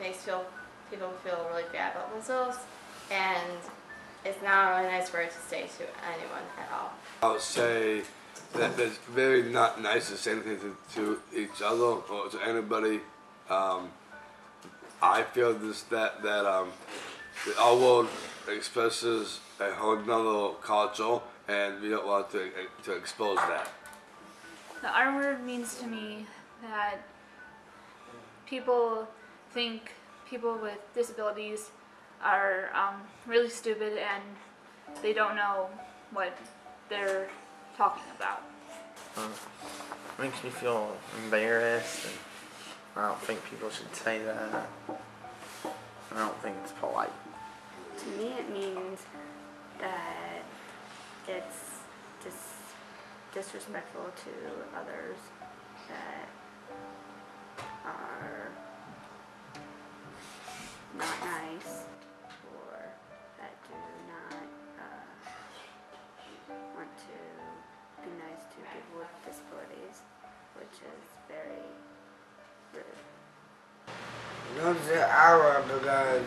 makes people feel really bad about themselves, and it's not a really nice word to say to anyone at all. I would say that it's very not nice to say anything to each other or to anybody. I feel that the our world expresses a whole nother culture, and we don't want to expose that. The R word means to me that people think people with disabilities are really stupid and they don't know what they're talking about. Makes me feel embarrassed, and I don't think people should say that. I don't think it's polite. To me it means that it's disrespectful to others that are not nice or that do not want to be nice to people with disabilities, which is very rude. Don't say our because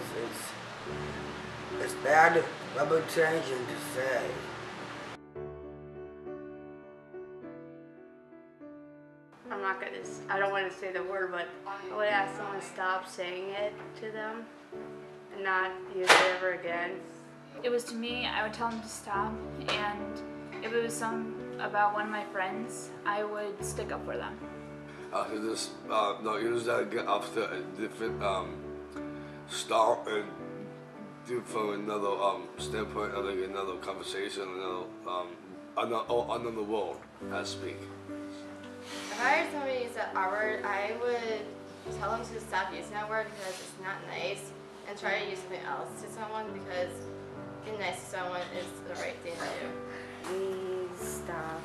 it's bad reputation to say. I don't want to say the word, but I would ask someone to stop saying it to them and not use it ever again. It was to me, I would tell them to stop, and if it was about one of my friends, I would stick up for them. Just don't use that, get off to a different start and do from another standpoint, like another conversation, another world, I speak. If I heard somebody use that R word, I would tell them to stop using that word because it's not nice, and try to use something else to someone because being nice to someone is the right thing to do. Please stop.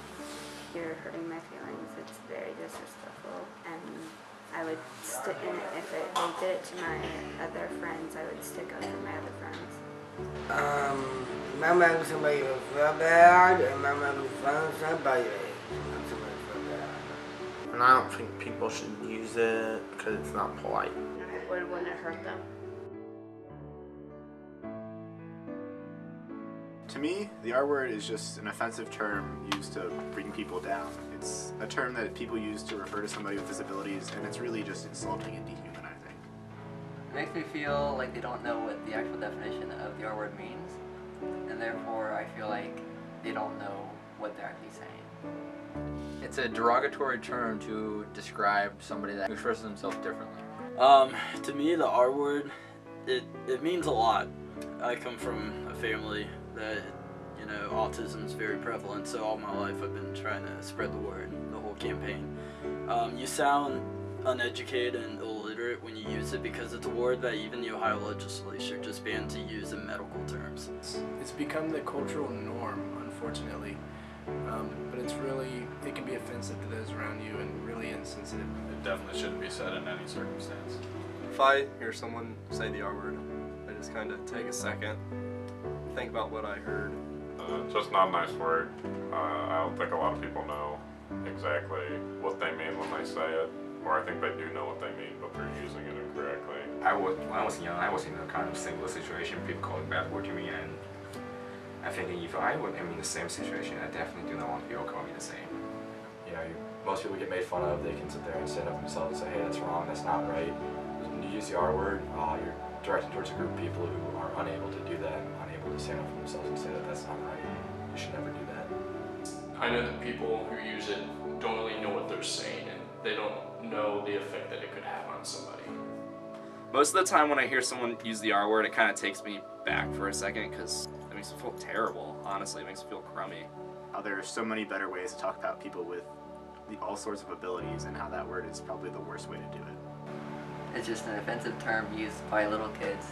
You're hurting my feelings. It's very disrespectful, and I would stick in it. If they did it to my other friends, I would stick up for my other friends. Remember somebody who feel bad, and remember who found somebody who feel bad. And I don't think people should use it because it's not polite. Wouldn't it hurt them? To me, the R word is just an offensive term used to bring people down. It's a term that people use to refer to somebody with disabilities, and it's really just insulting and dehumanizing. It makes me feel like they don't know what the actual definition of the R word means, and therefore I feel like they don't know what they're actually saying. It's a derogatory term to describe somebody that expresses themselves differently. To me, the R word, it means a lot. I come from a family that, you know, autism is very prevalent, so all my life I've been trying to spread the word, the whole campaign. You sound uneducated and illiterate when you use it because it's a word that even the Ohio legislature just banned to use in medical terms. It's become the cultural norm, unfortunately, but it can be offensive to those around you and really insensitive. It definitely shouldn't be said in any circumstance. If I hear someone say the R word, I just kind of take a second, think about what I heard. Just not a nice word. I don't think a lot of people know exactly what they mean when they say it, or I think they do know what they mean, but they're using it incorrectly. When I was young, I was in a kind of similar situation, people calling bad word to me, and I'm thinking if I were in the same situation, I definitely do not want people calling me the same. You know, most people get made fun of, they can sit there and stand up themselves and say, hey, that's wrong, that's not right. When you use the R word, you're directed towards a group of people who are unable to do that, unable to stand up for themselves and say that that's not right. You should never do that. I know that people who use it don't really know what they're saying, and they don't know the effect that it could have on somebody. Most of the time when I hear someone use the R word, it kind of takes me back for a second because it makes me feel terrible. Honestly, it makes me feel crummy. There are so many better ways to talk about people with all sorts of abilities, and how that word is probably the worst way to do it. It's just an offensive term used by little kids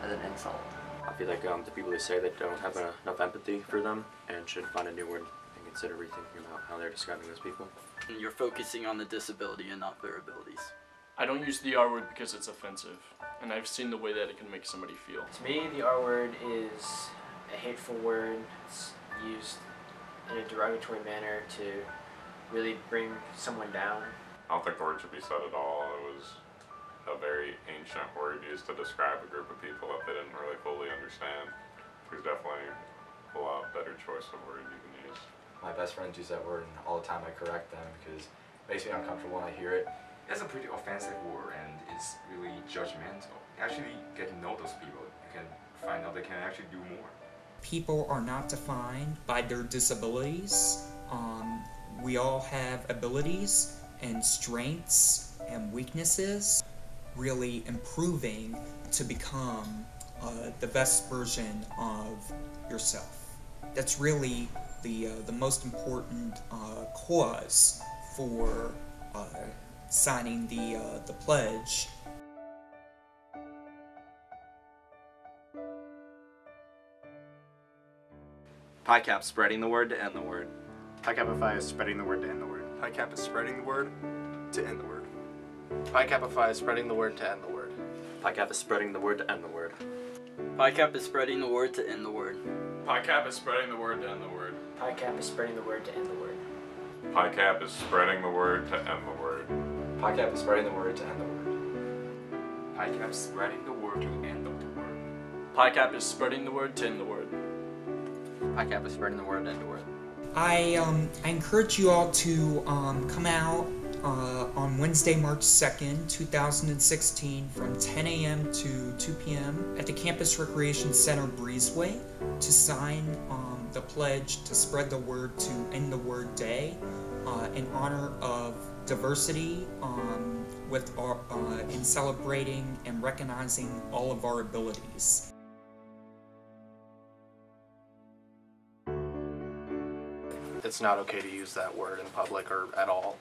as an insult. I feel like the people who say that don't have enough empathy for them and should find a new word and consider rethinking about how they're describing those people. And you're focusing on the disability and not their abilities. I don't use the R word because it's offensive, and I've seen the way that it can make somebody feel. To me, the R word is a hateful word. It's used in a derogatory manner to really bring someone down. I don't think the word should be said at all. It was a very ancient word used to describe a group of people that they didn't really fully understand. There's definitely a lot better choice of word you can use. My best friends use that word, and all the time I correct them because it makes me uncomfortable when I hear it. It's a pretty offensive word and it's really judgmental. Actually, get to know those people, you can find out they can actually do more. People are not defined by their disabilities. We all have abilities and strengths and weaknesses, really improving to become the best version of yourself. That's really the most important cause for signing the pledge. Pi Kappa spreading the word to end the word. Pi Kappa Phi is spreading the word to end the word. Pi Kappa is spreading the word to end the word. Pi Kappa Phi is spreading the word to end the word. Pi Kappa is spreading the word to end the word. Pi Kappa is spreading the word to end the word. Pi Kappa is spreading the word to end the word. Pi Kappa is spreading the word to end the word. Pi Kappa is spreading the word to end the word. Pi Kappa is spreading the word to end the word. Pi Kappa is spreading the word to end the word. Pi Kappa is spreading the word to end the word. Pi Kappa is spreading the word to end the word. I encourage you all to come out on Wednesday, March 2nd, 2016 from 10 a.m. to 2 p.m. at the Campus Recreation Center Breezeway to sign the pledge to spread the word to End the Word Day in honor of diversity with our, in celebrating and recognizing all of our abilities. It's not okay to use that word in public or at all.